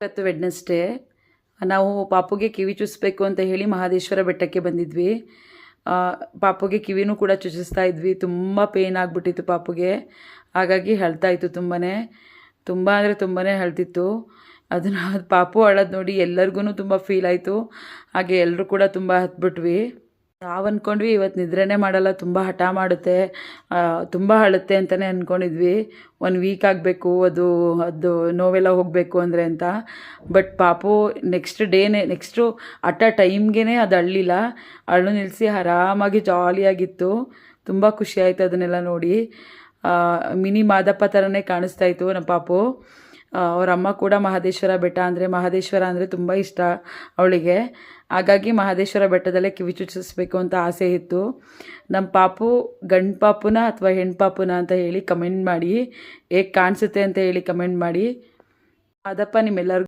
ಇವತ್ತು ವೆಡ್ನೆಸ್ಡೇ ನಾವು ಪಾಪುಗೆ ಕಿವಿ ಚುಚ್ಚಿಸ್ಬೇಕು ಅಂತ ಹೇಳಿ ಮಹದೇಶ್ವರ ಬೆಟ್ಟಕ್ಕೆ ಬಂದಿದ್ವಿ. ಪಾಪುಗೆ ಕಿವಿನೂ ಕೂಡ ಚುಚ್ಚಿಸ್ತಾ ಇದ್ವಿ. ತುಂಬ ಪೇಯ್ನ್ ಆಗಿಬಿಟ್ಟಿತ್ತು ಪಾಪುಗೆ. ಹಾಗಾಗಿ ಅಳ್ತಾ ಇತ್ತು ತುಂಬ ಅಂದರೆ ತುಂಬಾ ಅಳ್ತಿತ್ತು. ಅದನ್ನು ಪಾಪು ಅಳೋದು ನೋಡಿ ಎಲ್ಲರಿಗೂ ತುಂಬ ಫೀಲ್ ಆಯಿತು. ಹಾಗೆ ಎಲ್ಲರೂ ಕೂಡ ತುಂಬ ಹತ್ಬಿಟ್ವಿ. ನಾವು ಅಂದ್ಕೊಂಡ್ವಿ ಇವತ್ತು ನಿದ್ರೆನೇ ಮಾಡಲ್ಲ, ತುಂಬ ಹಠ ಮಾಡುತ್ತೆ, ತುಂಬ ಅಳುತ್ತೆ ಅಂತಲೇ ಅಂದ್ಕೊಂಡಿದ್ವಿ. 1 ವೀಕ್ ಆಗಬೇಕು ಅದು ನೋವೆಲ್ಲ ಹೋಗಬೇಕು ಅಂದರೆ ಅಂತ. ಬಟ್ ಪಾಪು ನೆಕ್ಸ್ಟು ಟೈಮ್ಗೆ ಅದು ಅಳ್ಳಿಲ್ಲ. ಅಳು ನಿಲ್ಲಿಸಿ ಆರಾಮಾಗಿ ಜಾಲಿಯಾಗಿತ್ತು. ತುಂಬ ಖುಷಿ ಆಯಿತು ಅದನ್ನೆಲ್ಲ ನೋಡಿ. ಮಿನಿ ಮಾದಪ್ಪ ಥರನೇ ಕಾಣಿಸ್ತಾ ಇತ್ತು ನಮ್ಮ ಪಾಪು. ಅವ್ರ ಅಮ್ಮ ಕೂಡ ಮಹದೇಶ್ವರ ಅಂದರೆ ತುಂಬ ಇಷ್ಟ ಅವಳಿಗೆ. ಹಾಗಾಗಿ ಮಹದೇಶ್ವರ ಬೆಟ್ಟದಲ್ಲೇ ಕಿವಿ ಚುಚ್ಚಿಸ್ಬೇಕು ಅಂತ ಆಸೆ ಇತ್ತು. ನಮ್ಮ ಪಾಪು ಗಂಡು ಪಾಪುನ ಅಥವಾ ಹೆಣ್ಣು ಪಾಪುನ ಅಂತ ಹೇಳಿ ಕಮೆಂಟ್ ಮಾಡಿ, ಹೇಗೆ ಕಾಣಿಸುತ್ತೆ ಅಂತ ಹೇಳಿ ಕಮೆಂಟ್ ಮಾಡಿ. ಅದಪ್ಪ ನಿಮ್ಮೆಲ್ಲರಿಗೂ